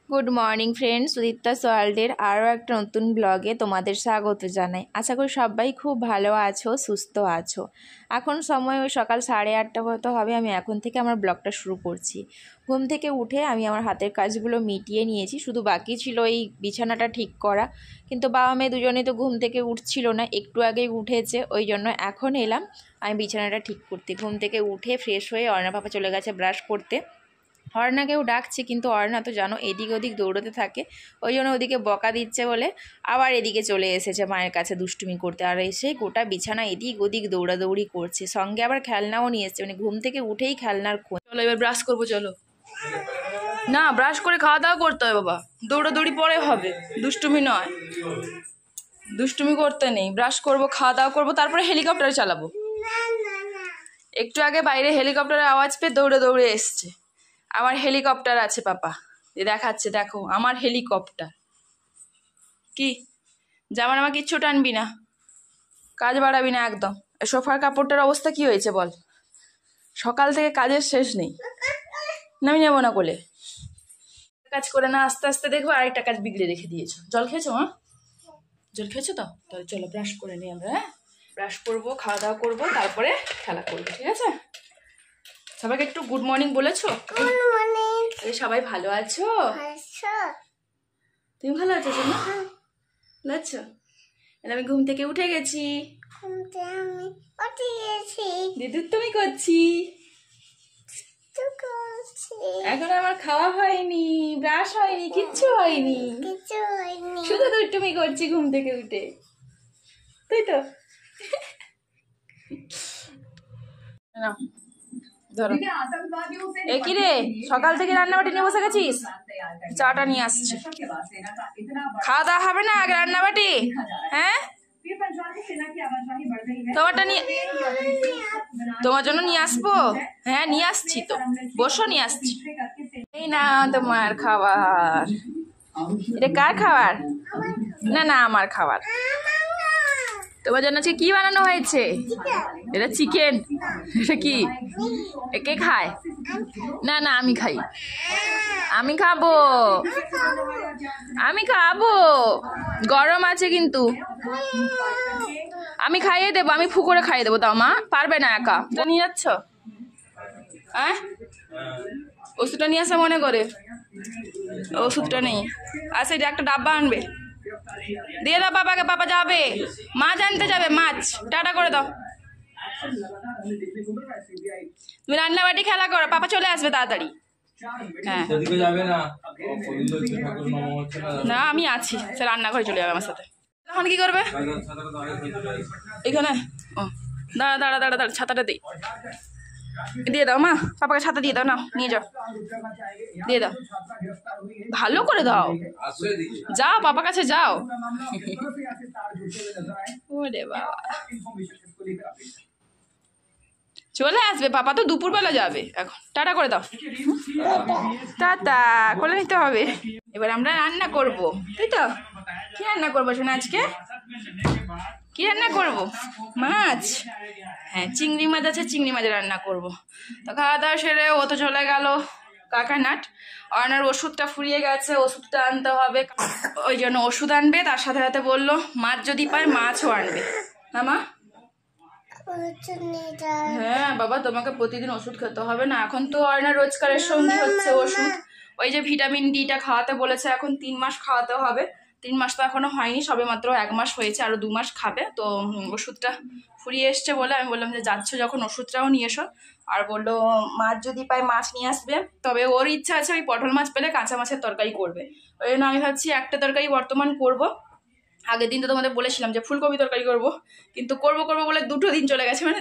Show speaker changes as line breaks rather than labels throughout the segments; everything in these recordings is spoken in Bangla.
গুড মর্নিং ফ্রেন্ডস, সুদীপ্তা ওয়ার্ল্ডের আরও একটা নতুন ব্লগে তোমাদের স্বাগত জানাই। আশা করি সবাই খুব ভালো আছো, সুস্থ আছো। এখন সময় ওই সকাল 8:30 মতো হবে। আমি এখন থেকে আমার ব্লগটা শুরু করছি। ঘুম থেকে উঠে আমি আমার হাতের কাজগুলো মিটিয়ে নিয়েছি, শুধু বাকি ছিল এই বিছানাটা ঠিক করা। কিন্তু বাবা মেয়ে দুজনেই তো ঘুম থেকে উঠছিল না, একটু আগেই উঠেছে, ওই জন্য এখন এলাম আমি বিছানাটা ঠিক করতে। ঘুম থেকে উঠে ফ্রেশ হয়ে অর্ণা পাপা চলে গেছে ব্রাশ করতে। অর্ণাকেও ডাকছে, কিন্তু অর্ণা তো জানো এদিক ওদিক দৌড়তে থাকে, ওই জন্য ওদিকে বকা দিচ্ছে বলে আবার এদিকে চলে এসেছে মায়ের কাছে দুষ্টুমি করতে। আর এসে গোটা বিছানা এদিক ওদিক দৌড়াদৌড়ি করছে, সঙ্গে আবার খেলনাও নিয়ে এসছে, মানে ঘুম থেকে উঠেই খেলনার খোঁজ।
চলো এবার ব্রাশ করবো, চলো। না, ব্রাশ করে খাওয়া দাওয়া করতে হয় বাবা, দৌড়াদৌড়ি পরে হবে, দুষ্টুমি নয়, দুষ্টুমি করতে নেই। ব্রাশ করবো, খাওয়া দাওয়া করবো, তারপরে হেলিকপ্টার চালাবো। একটু আগে বাইরে হেলিকপ্টারের আওয়াজ পেয়ে দৌড়ে দৌড়ে এসছে। আমার হেলিকপ্টার আছে পাপা, দেখাচ্ছে, দেখো আমার হেলিকপ্টার। কি জামার আমার কিচ্ছু টানবি না, কাজ বাড়াবি না একদম। সোফার কাপড়টার অবস্থা কি হয়েছে বল? সকাল থেকে কাজের শেষ নেই, নামি যাবো না কোলে। কাজ করে না আস্তে আস্তে দেখবো আরেকটা কাজ বিগড়ে রেখে দিয়েছো। জল খেয়েছো মা? জল খেয়েছো তো? তাহলে চলো ব্রাশ করে নিই আমরা। হ্যাঁ, ব্রাশ করবো, খাওয়া দাওয়া করবো, তারপরে খেলা করবো, ঠিক আছে? সবাইকে একটু গুড মর্নিং বলেছো? সবাই ভালো আছো? তুমি ভালো আছো না? ভালো আছো? আমি ঘুম থেকে উঠে গেছি। দিদু তুমি করছি, এখন আমার খাওয়া হয়নি, ব্রাশ হয়নি, কিচ্ছু হয়নি, শুধু দুষ্টুমি করছি ঘুম থেকে উঠে, তাই তো? ধরো, এ কি রে, সকাল থেকে রান্নাবাটি নিয়ে বসে গেছিস? চাটা নিয়ে আসছি। খাওয়া দাওয়া হবে না আগে রান্নাবাটি? হ্যাঁ, তোমারটা নিয়ে, তোমার জন্য নিয়ে আসবো। হ্যাঁ নিয়ে আসছি তো, বসো, নিয়ে আসছি। এই না তোমার খাবার। এটা কার খাবার? না না, আমার খাবার। তোমার জন্য আজকে কি বানানো হয়েছে? এটা চিকেন। এটা কি, কে খায়? না না, আমি খাই, আমি খাবো, আমি খাবো। গরম আছে কিন্তু, আমি খাইয়ে দেবো, আমি ফু করে খাইয়ে দেবো। দাও মা, পারবে না একা। নিয়ে যাচ্ছ? হ্যাঁ, ওষুধটা নিয়ে আসা মনে করে, ওষুধটা নেই। আচ্ছা, এটা একটা ডাব্বা আনবে, দিয়ে দাও বাবাকে, বাবা যাবে মাছ আনতে যাবে, মাছ। টাটা করে দাও। তুমি রান্নাবাটি খেলা করো, পাপা চলে আসবে তাড়াতাড়ি। হ্যাঁ না, আমি আছি, সে রান্নাঘরে চলে যাবে আমার সাথে। এখন কি করবে এখানে? ও দাঁড়া দাঁড়া দাঁড়া দাঁড়া, ছাতাটা দিই, দিয়ে দাও মা, পাপাকে ছাতা দিয়ে দাও, না নিয়ে যাও, দিয়ে দাও, ভালো করে দাও, যাও পাপার কাছে যাও। ওরে বাবা, চলে আসবে, পাপা তো দুপুরবেলা যাবে এখন। টাটা করে দাও, টাটা করে নিতে হবে। এবার আমরা রান্না করব, তাই তো? কি রান্না করবো শোনা আজকে? কি রান্না করব? মাছ। হ্যাঁ, চিংড়ি মাছ আছে, চিংড়ি মাছ রান্না করব। তো খাওয়া দাওয়া সেরে ও তো চলে গেল কাকানাট। অর্ণার ওষুধটা ফুরিয়ে গেছে, ওষুধটা আনতে হবে, ওই জন্য ওষুধ আনবে। তার সাথে সাথে বললো মাছ যদি পায় মাছও আনবে। না মা? হ্যাঁ বাবা, তোমাকে প্রতিদিন ওষুধ খেতে হবে না, এখন তো অর্ণার রোজকারের সঙ্গী হচ্ছে ওষুধ। ওই যে ভিটামিন ডিটা খাওয়াতে বলেছে, এখন 3 মাস খাওয়াতে হবে। 3 মাস তো এখনো হয়নি, সবে মাত্র 1 মাস হয়েছে, আরো 2 মাস খাবে। তো ওষুধটা ফুরিয়ে এসছে বলে আমি বললাম যে যাচ্ছ যখন ওষুধটাও নিয়ে এসো। আর বললো মাছ যদি পায় মাছ নিয়ে আসবে, তবে ওর ইচ্ছা আছে ওই পটল মাছ পেলে কাঁচা মাছের তরকারি করবে। ওই জন্য আমি ভাবছি একটা তরকারি বর্তমান করব। আগের দিন তো তোমাদের বলেছিলাম যে ফুলকপি তরকারি করব, কিন্তু করব করব বলে 2 দিন চলে গেছে, মানে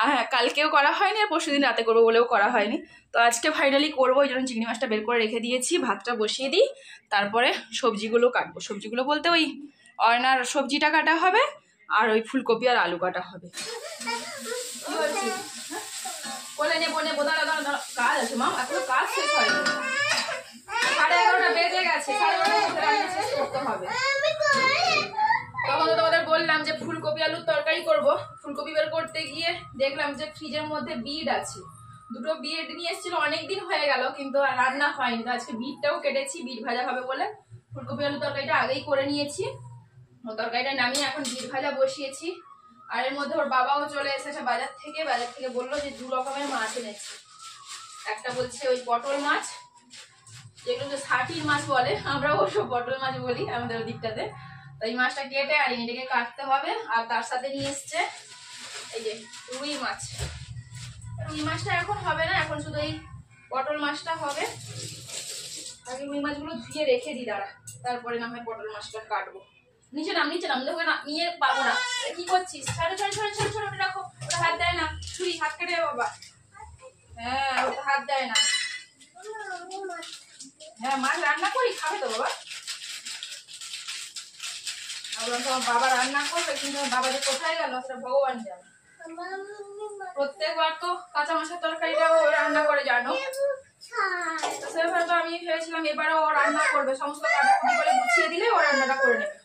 হ্যাঁ, কালকেও করা হয়নি আর পরশু দিন রাতে করবো বলেও করা হয়নি। তো আজকে ফাইনালি করবো, ওই জন্য চিংড়ি মাছটা বের করে রেখে দিয়েছি। ভাতটা বসিয়ে দিই, তারপরে সবজিগুলো কাটবো। সবজিগুলো বলতে ওই অর্ণার সবজিটা কাটা হবে, আর ওই ফুলকপি আর আলু কাটা হবে। বলে নেবো নেবো, দাঁড়া দাঁড়া দাঁড়া, কাজ আছে মা, এখনো কাজ শেষ হয়নি, 11:30 বেজে গেছে, 11:30 শেষ করতে হবে। তখন তো তোমাদের বললাম যে ফুলকপি আলুর তরকারি করব। ফুলকপি বের করতে গিয়ে দেখলাম যে ফ্রিজের মধ্যে বিট আছে, দুটো বিট নিয়ে এসেছিল, অনেকদিন হয়ে গেল কিন্তু আর রান্না হয়নি। তো আজকে বিটটাও কেটেছি, বিট ভাজা হবে বলে ফুলকপি আলু তরকারিটা আগেই করে নিয়েছি। ও তরকারিটা নামিয়ে এখন বিট ভাজা বসিয়েছি। আর এর মধ্যে ওর বাবাও চলে এসেছে বাজার থেকে বললো যে 2 রকমের মাছ এনেছে। একটা বলছে ওই পটল মাছ, যেগুলো ষাটির মাছ বলে, আমরা অবশ্য পটল মাছ বলি আমাদের ওই দিকটাতে। তো এই মাছটা কেটে আর এটাকে কাটতে হবে। আর তার সাথে নিয়ে এসছে এই যে রুই মাছ। রুই মাছটা এখন হবে না, এখন শুধু এই পটল মাছটা হবে। আগে রুই মাছগুলো ধুয়ে রেখে দিই, দাঁড়া, তারপরে না হয় পটল মাছটা কাটবো। নিচে নাম দেখো না, নিয়ে পাবো না। কি করছিস? ছাড়ো ছাড়ো ছাড়ো ছাড়ো ছাড়ো, ওটা রাখো, ওটা হাত দেয় না, ছুরি হাত কেটে বাবা। হ্যাঁ ওটা হাত দেয় না। হ্যাঁ মাছ রান্না করি, খাবে তো বাবা? তোমার বাবা রান্না করবে, কিন্তু বাবা যে কোথায় গেল সেটা ভগবান জানে। প্রত্যেকবার তো কাঁচা মাছের তরকারিটা ও রান্না করে, জানো। সেভাবে তো আমি ভেবেছিলাম এবারে ও রান্না করবে, সমস্ত কাটাকুটি করে গুছিয়ে দিলে ও রান্নাটা করে নেবে।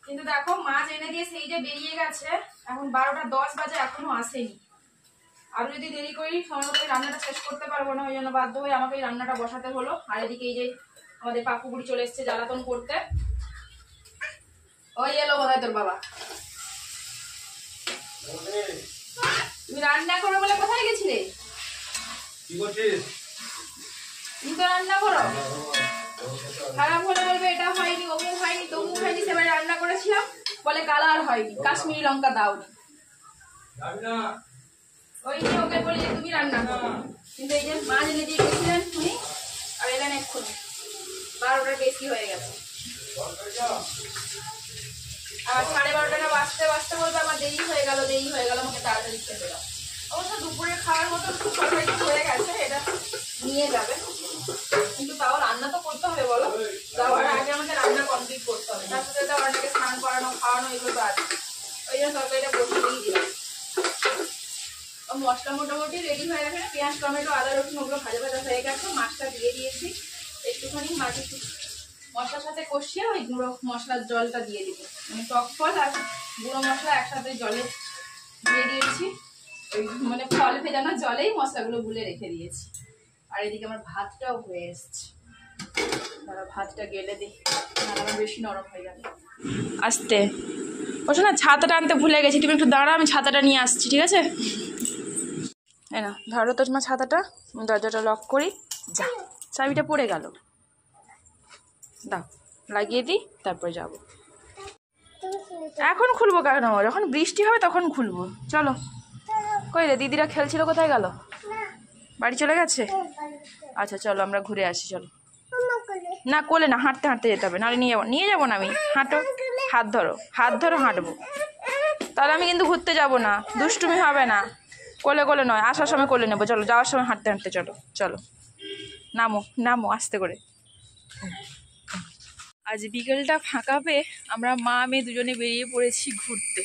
কিন্তু দেখো মাছ এনে দিয়ে সেই যে বেরিয়ে গেছে, এখন 12টা 10 বাজে, এখনো আসেনি। আরো যদি দেরি করি সময় মতো রান্নাটা শেষ করতে পারবো না, ওই জন্য বাধ্য হয়ে আমাকে এই রান্নাটা বসাতে হলো। আর এদিকে এই যে আমাদের পাপু বুড়ি চলে এসছে জ্বালাতন করতে। ওই এলো বোধহয় তোর বাবা। তুমি রান্না করো বলে কোথায় গেছিলে?
কি করছিস?
তুমি তো রান্না করো। খারাপ হলে বলবে এটা হয়নি, অমুক হয়নি, তমুক হয়নি। সেবারে রান্না করেছিলাম বলে কালার হয়নি, কাশ্মীরি লঙ্কা দাওনি। ওই যে ওকে বলি যে তুমি রান্না করো, কিন্তু এই যে মাছ এনে দিয়ে গেছিলেন তুমি, আর এলেন এক্ষুনি 12টা বেশি হয়ে গেছে। আর 12:30টা বাজতে বাজতে বলবে আমার দেরি হয়ে গেল, আমাকে তাড়াতাড়ি খেতে দাও। অবশ্য দুপুরে খাওয়ার মতো তরকারি হয়ে গেছে, এটা নিয়ে যাবে। কিন্তু তাও রান্না তো করতে হবে বলো, যাওয়ার আগে আমাদের রান্না কমপ্লিট করতে হবে। তার সাথে অনেকে স্নান করানো খাওয়ানো এগুলো তো আছে, ওই জন্য তরকারিটা বসিয়েই দিলাম। মশলা মোটামুটি রেডি হয়ে গেছে, পেঁয়াজ টমেটো আদা রসুন ওগুলো ভাজা ভাজা হয়ে গেছে। মাছটা দিয়ে দিয়েছি, একটুখানি মাছ একটু মশলার সাথে কষিয়ে ওই গুঁড়ো মশলার জলটা দিয়ে দিব, মানে টক ফল আর গুঁড়ো মশলা একসাথে জলে দিয়ে দিয়েছি। ওই মানে ফল ভেজানো জলেই মশলাগুলো গুলে রেখে দিয়েছি। আর এদিকে আমার ভাতটাও হয়ে এসছে, ভাতটা গেলে দিই, আমার বেশি নরম হয়ে যাবে। আসতে বসো না, ছাতাটা আনতে ভুলে গেছি, তুমি একটু দাঁড়া, আমি ছাতাটা নিয়ে আসছি, ঠিক আছে? না ধরো তো তোমার ছাতাটা, আমি দরজাটা লক করি। যা, চাবিটা পড়ে গেল, দাও লাগিয়ে দিই, তারপর যাব। এখন খুলবো কেন? যখন বৃষ্টি হবে তখন খুলবো। চলো। কই রে দিদিরা খেলছিল, কোথায় গেল? বাড়ি চলে গেছে? আচ্ছা চলো আমরা ঘুরে আসি, চলো। না কোলে না, হাঁটতে হাঁটতে যেতে হবে, নাহলে নিয়ে যাবো না আমি। হাঁটো, হাত ধরো হাঁটবো। তাহলে আমি কিন্তু ঘুরতে যাব না, দুষ্টুমি হবে না। কোলে নয়, আসার সময় কোলে নেবো, চলো। যাওয়ার সময় হাঁটতে হাঁটতে চলো। চলো নামো আস্তে করে। আজ বিকেলটা ফাঁকা পেয়ে আমরা মা মেয়ে দুজনে বেরিয়ে পড়েছি ঘুরতে।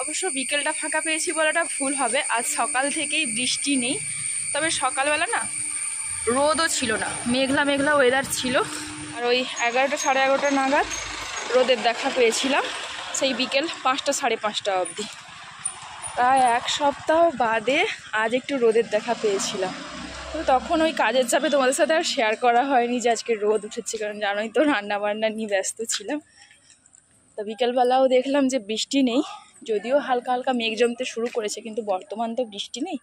অবশ্য বিকেলটা ফাঁকা পেয়েছি বলাটা ভুল হবে, আজ সকাল থেকেই বৃষ্টি নেই। তবে সকালবেলা না রোদও ছিল না, মেঘলা ওয়েদার ছিল। আর ওই 11টা 11:30 নাগাদ রোদের দেখা পেয়েছিলাম, সেই বিকেল 5টা 5:30 অবধি। প্রায় 1 সপ্তাহ বাদে আজ একটু রোদের দেখা পেয়েছিলাম। তো তখন ওই কাজের চাপে তোমাদের সাথে আর শেয়ার করা হয়নি যে আজকে রোদ উঠেছে, কারণ জানোই তো রান্নাবান্না নিয়ে ব্যস্ত ছিলাম। তো বিকেলবেলাও দেখলাম যে বৃষ্টি নেই, যদিও হালকা হালকা মেঘ জমতে শুরু করেছে, কিন্তু বর্তমান তো বৃষ্টি নেই।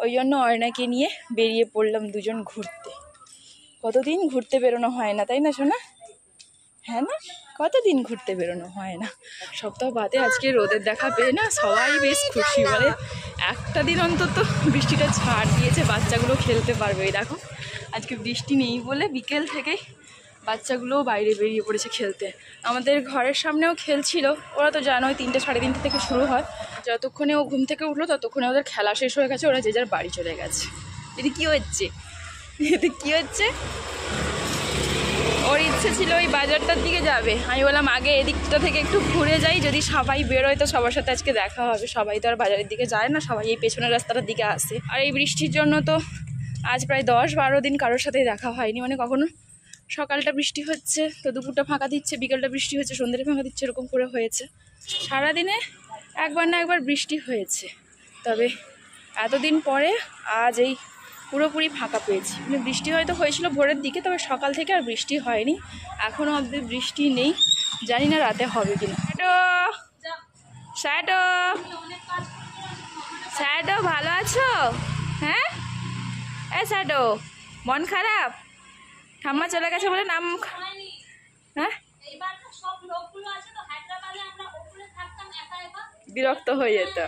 ওই জন্য অয়নাকে নিয়ে বেরিয়ে পড়লাম দুজন ঘুরতে। কতদিন ঘুরতে বেরোনো হয় না, তাই না সোনা? হ্যাঁ না, কতদিন ঘুরতে বেরোনো হয় না। সপ্তাহ বাদে আজকে রোদের দেখা পেয়ে না সবাই বেশ খুশি, বলে একটা দিন অন্তত বৃষ্টিটা ছাড় দিয়েছে, বাচ্চাগুলো খেলতে পারবে। দেখো আজকে বৃষ্টি নেই বলে বিকেল থেকেই বাচ্চাগুলোও বাইরে বেরিয়ে পড়েছে খেলতে। আমাদের ঘরের সামনেও খেলছিল, ওরা তো জানোই 3টে 3:30 থেকে শুরু হয়। যতক্ষণে ও ঘুম থেকে উঠলো ততক্ষণে ওদের খেলা শেষ হয়ে গেছে, ওরা যে যার বাড়ি চলে গেছে। এতে কী হচ্ছে? ওর ইচ্ছে ছিল ওই বাজারটার দিকে যাবে, আমি বললাম আগে এদিকটা থেকে একটু ঘুরে যাই, যদি সবাই বেরোয় তো সবার সাথে আজকে দেখা হবে। সবাই তো আর বাজারের দিকে যায় না, সবাই এই পেছনের রাস্তাটার দিকে আসে। আর এই বৃষ্টির জন্য তো আজ প্রায় 10-12 দিন কারোর সাথেই দেখা হয়নি। মানে কখনো সকালটা বৃষ্টি হচ্ছে তো দুপুরটা ফাঁকা দিচ্ছে, বিকেলটা বৃষ্টি হচ্ছে সন্ধ্যেটা ফাঁকা দিচ্ছে, এরকম করে হয়েছে। সারাদিনে একবার না একবার বৃষ্টি হয়েছে, তবে এতদিন পরে আজ এই পুরোপুরি ফাঁকা পেয়েছি। মানে বৃষ্টি হয়তো হয়েছিল ভোরের দিকে, তবে সকাল থেকে আর বৃষ্টি হয়নি, এখনও অবধি বৃষ্টি নেই, জানি না রাতে হবে কিনা। স্যাটো স্যাটো ভালো আছো? হ্যাঁ স্যাটো মন খারাপ, ঠাম্মা চলে গেছে বলে নাম। হ্যাঁ বিরক্ত হয়ে যেত।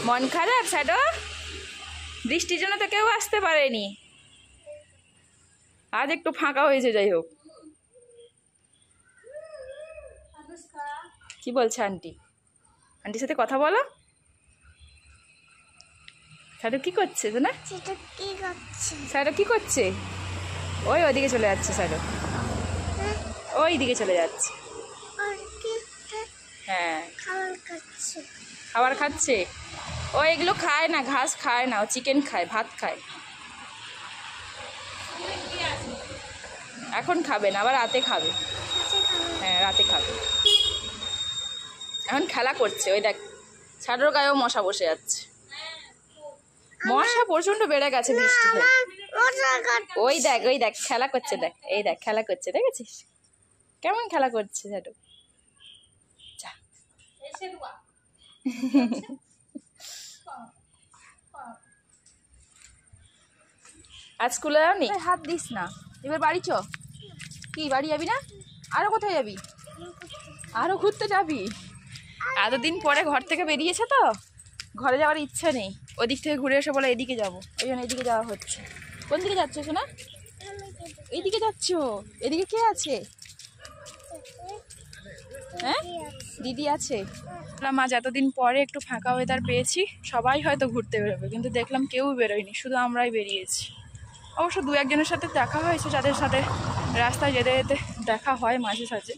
মন খারাপ স্যাটো? বৃষ্টির জন্য তো কেউ আসতে পারেনি, আজ একটু ফাঁকা হয়েছে। যাই হোক, কি বলছে আন্টি? আন্টির সাথে কথা বলো। স্যাটো কি করছে না? স্যাটো কি করছে? ওইদিকে চলে যাচ্ছে স্যাটো, ওই দিকে চলে যাচ্ছে। হ্যাঁ খাবার খাচ্ছে ও, এগুলো খায় না, ঘাস খায় না, ও চিকেন খায়, ভাত খায়। এখন খাবে না, আবার রাতে খাবে। হ্যাঁ রাতে খাবে। এখন খেলা করছে, ওই দেখ ছাড়োর গায়েও মশা বসে যাচ্ছে। মশা প্রচন্ড বেড়ে গেছে বৃষ্টি হয়ে। ওই দেখ খেলা করছে, দেখ এই দেখ খেলা করছে, দেখেছিস কেমন খেলা করছে ছাড়ো। আজ স্কুলে যাওনি? হাত দিস না, এবার বাড়ি চ। কি বাড়ি যাবি না? আরো কোথায় যাবি? আরো ঘুরতে যাবি? এতদিন পরে ঘর থেকে বেরিয়েছে তো, ঘরে যাওয়ার ইচ্ছা নেই। ওদিক থেকে ঘুরে এসে বলে এদিকে যাবো, ওই জন্য এদিকে যাওয়া হচ্ছে। কোন দিকে যাচ্ছ সোনা? এইদিকে যাচ্ছ? এদিকে কে আছে? হ্যাঁ দিদি আছে। আজ এতদিন পরে একটু ফাঁকা ওয়েদার পেয়েছি, সবাই হয়তো ঘুরতে বেরোবে, কিন্তু দেখলাম কেউ বেরোয়নি, শুধু আমরাই বেরিয়েছি। অবশ্য দু একজনের সাথে দেখা হয়েছে, যাদের সাথে রাস্তায় যেতে যেতে দেখা হয় মাঝে সাঝে,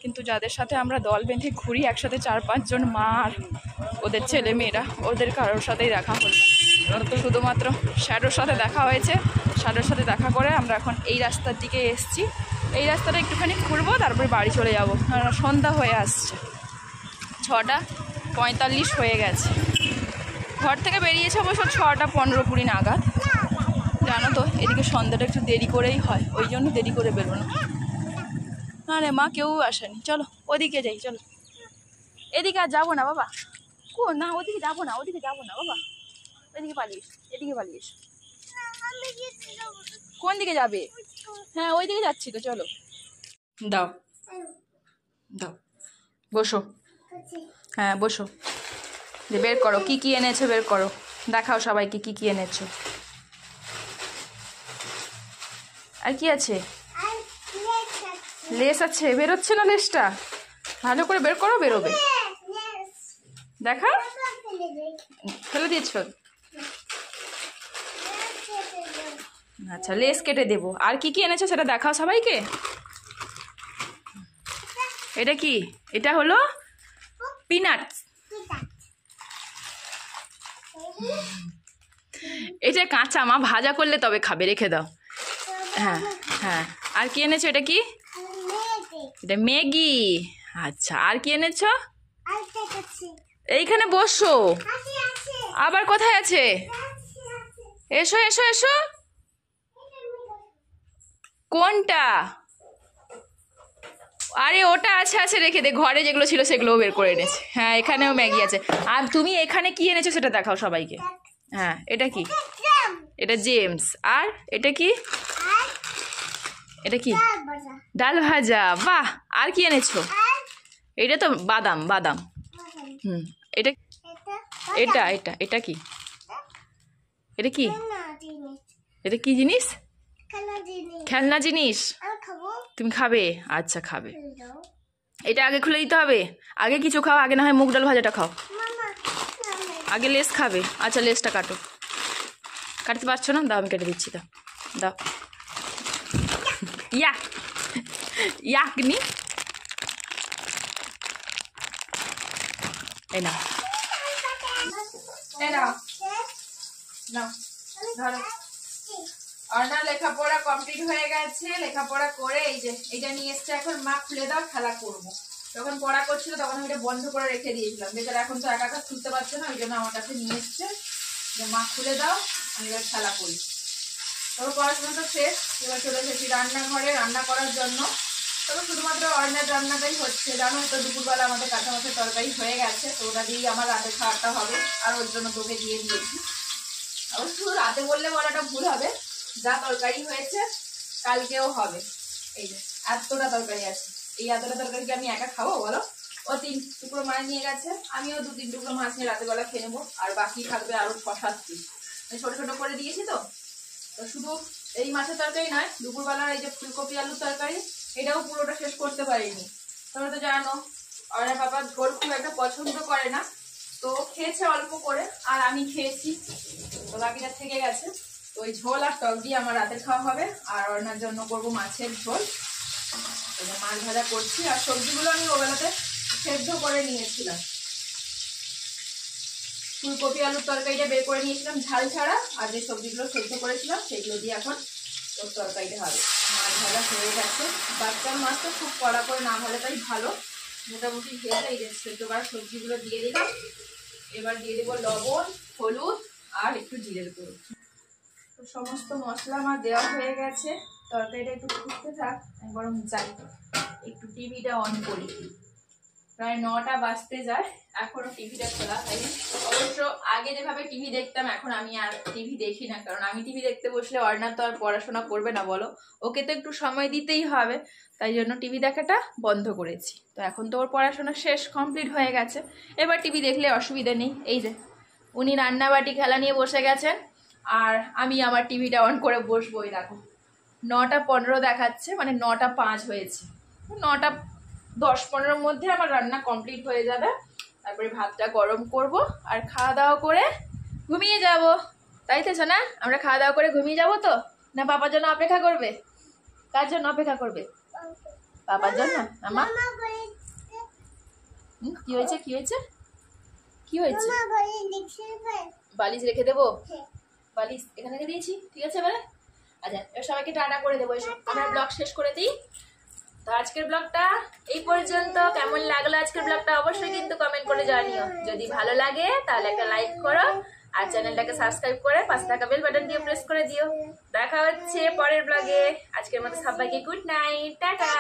কিন্তু যাদের সাথে আমরা দল বেঁধে ঘুরি একসাথে 4-5 জন, মা আর ওদের ছেলে মেয়েরা, ওদের কারোর সাথেই দেখা হলো। শুধুমাত্র শ্যাডোর সাথে দেখা হয়েছে। শ্যাডোর সাথে দেখা করে আমরা এখন এই রাস্তার দিকে এসেছি। এই রাস্তাটা একটুখানি ঘুরবো, তারপরে বাড়ি চলে যাবো, কারণ সন্ধ্যা হয়ে আসছে, 6:45 হয়ে গেছে। ঘর থেকে বেরিয়েছে অবশ্য 6:15-20 নাগাদ। জানো তো এদিকে সন্ধ্যাটা একটু দেরি করেই হয়, ওই জন্য দেরি করে বেরোনো। আরে মা কেউ আসেনি, চলো ওদিকে যাই, চলো। এদিকে আর যাবো না বাবা, না ওদিকে যাবো না, ওদিকে যাবো না বাবা, এদিকে পালিস, এদিকে পালিস। কোন দিকে যাবে? হ্যাঁ ওই দিকে যাচ্ছি তো, চলো। দাও দাও, বসো। হ্যাঁ বসো, বের করো কি কি এনেছো, বের করো, দেখাও সবাইকে কি কি এনেছো। আর কি আছে? লেস আছে, বেরোচ্ছে না লেসটা, ভালো করে বের করো, বেরোবে। দেখা, ফেলে দিয়েছ? আচ্ছা লেস কেটে দেবো। আর কি কি এনেছো সেটা দেখাও সবাইকে। এটা কি? এটা হলো পিনাটস। এটা কাঁচা, মা ভাজা করলে তবে খাবে, রেখে দাও। হ্যাঁ হ্যাঁ। আর কি এনেছো? এটা কি? এটা ম্যাগি। আচ্ছা আর কি এনেছো? এইখানে বসো। আবার কোথায় আছে? এসো এসো এসো। কোনটা? আরে ওটা আছে আছে, রেখে দে, ঘরে যেগুলো ছিল সেগুলোও বের করে এনেছে। হ্যাঁ এখানেও ম্যাগি আছে। আর তুমি এখানে কি এনেছো সেটা দেখাও সবাইকে। হ্যাঁ এটা কি? এটা জেমস। আর এটা কি? এটা কি? ডাল ভাজা। বাহ। আর কি এনেছো? এটা তো বাদাম, বাদাম। এটা এটা এটা এটা কি? এটা কি? এটা কি জিনিস? খেলনা জিনিস। তুমি খাবে? আচ্ছা খাবে। এটা আগে খুলে দিতে হবে। আগে কিছু খাও, আগে না হয় মুগ ডাল ভাজাটা খাও। আগে লেস খাবে। আচ্ছা লেসটা কাটো। কাটতে পারছো না? দাও আমি কেটে দিচ্ছি। দাও দাও। ইয়াক ইয়াকনি। এই নাও, এই নাও, নাও ধরো। অর্ণার লেখাপড়া কমপ্লিট হয়ে গেছে। লেখাপড়া করে এই যে এইটা নিয়ে এসছে, এখন মা খুলে দাও, খেলা করবো।
যখন পড়া করছিল তখন আমি এটা বন্ধ করে রেখে দিয়েছিলাম, বেচারা এখন তো একা একা খুলতে পারছে না, ওই জন্য আমার কাছে নিয়ে এসছে যে মা খুলে দাও, আমি এবার খেলা করি। তবে পড়াশোনা তো শেষ, এবার চলে এসেছি রান্নাঘরে রান্না করার জন্য। তবে শুধুমাত্র অর্ণার রান্নাটাই হচ্ছে, জানো তো দুপুরবেলা আমাদের কাঁচা মাছের তরকারি হয়ে গেছে, তো ওটা দিয়েই আমার রাতে খাওয়াটা হবে, আর ওর জন্য তোকে দিয়ে দিয়েছি। অবশ্য রাতে বললে বলাটা ভুল হবে, যা তরকারি হয়েছে কালকেও হবে। এই যে এতটা তরকারি আছে, এই এতটা তরকারি কি আমি একা খাবো বলো? ও 3 টুকরো মাছ নিয়ে গেছে, আমিও 2-3 টুকরো মাছ নিয়ে রাতের বেলা খেয়ে নেবো, আর বাকি থাকবে আরো 6-7 পিস। ছোট ছোট করে দিয়েছি তো। তো শুধু এই মাছের তরকারি নয়, দুপুরবেলার এই যে ফুলকপি আলুর তরকারি, এটাও পুরোটা শেষ করতে পারিনি। তোমরা তো জানো অর্ণার বাবা ঝোল খুব একটা পছন্দ করে না, তো খেয়েছে অল্প করে, আর আমি খেয়েছি, তো বাকিটা থেকে গেছে। তো ওই ঝোল আর টক দিয়ে আমার রাতের খাওয়া হবে, আর অর্ণার জন্য করবো মাছের ঝোল। মাছ ভাজা করছি, আর সবজিগুলো আমি ওবেলাতে সেদ্ধ করে নিয়েছিলাম। ফুলকপি আলুর তরকারিটা বের করে নিয়েছিলাম ঝাল ছাড়া, আর যে সবজিগুলো সেদ্ধ করেছিলাম সেগুলো দিয়ে এখন ওর তরকারিটা হবে। মাছ ভাজা হয়ে গেছে, বাচ্চার মাছ তো খুব কড়া করে না ভালে তাই ভালো, মোটামুটি ভেজে এই যে সেদ্ধ করা সবজিগুলো দিয়ে দিলাম। এবার দিয়ে দেবো লবণ, হলুদ আর একটু জিরের গুঁড়ো। তো সমস্ত মশলা আমার দেওয়া হয়ে গেছে, তরকারিটা একটু ফুটতে থাক, আমি বরং যাই একটু টিভিটা অন করি। প্রায় 9টা বাজতে যায়, এখনো টিভিটা খোলা হয়নি। অবশ্য আগে যেভাবে টিভি দেখতাম এখন আমি আর টিভি দেখি না, কারণ আমি টিভি দেখতে বসলে অর্ণা তো আর পড়াশোনা করবে না বলো, ওকে তো একটু সময় দিতেই হবে, তাই জন্য টিভি দেখাটা বন্ধ করেছি। তো এখন তো ওর পড়াশোনা শেষ, কমপ্লিট হয়ে গেছে, এবার টিভি দেখলে অসুবিধা নেই। এই যে উনি রান্নাবাটি খেলা নিয়ে বসে গেছেন, আর আমি আমার টিভিটা অন করে বসবো। ওই দেখো 9টা 15 দেখাচ্ছে, মানে 9টা 5 হয়েছে, 9টা 10-15 মধ্যে আমার রান্না কমপ্লিট হয়ে যাবে। তারপরে ভাতটা গরম করব আর খাওয়া দাওয়া করে ঘুমিয়ে যাব, তাই তো সোনা? আমরা খাওয়া দাওয়া করে ঘুমিয়ে যাব তো, না পাপার জন্য অপেক্ষা করবে? কার জন্য অপেক্ষা করবে? পাপার জন্য। আমা কি হয়েছে, কি হয়েছে, কি হয়েছে? বালিশ রেখে দেবো? বালিশ এখানে রেখে দিয়েছি, ঠিক আছে এবারে। আচ্ছা এবার সবাইকে টাটা করে দেবো, এসব আমরা ব্লগ শেষ করে দিই। তো আজকের ব্লগটা এই পর্যন্ত। কেমন লাগলো আজকের ব্লগটা অবশ্যই কিন্তু কমেন্ট করে জানিও। যদি ভালো লাগে তাহলে একটা লাইক করো, আর চ্যানেলটাকে সাবস্ক্রাইব করে পাশে থাকা বেল বাটন দিয়ে প্রেস করে দিও। দেখা হচ্ছে পরের ব্লগে। আজকের মতো সবাইকে গুড নাইট, টাটা।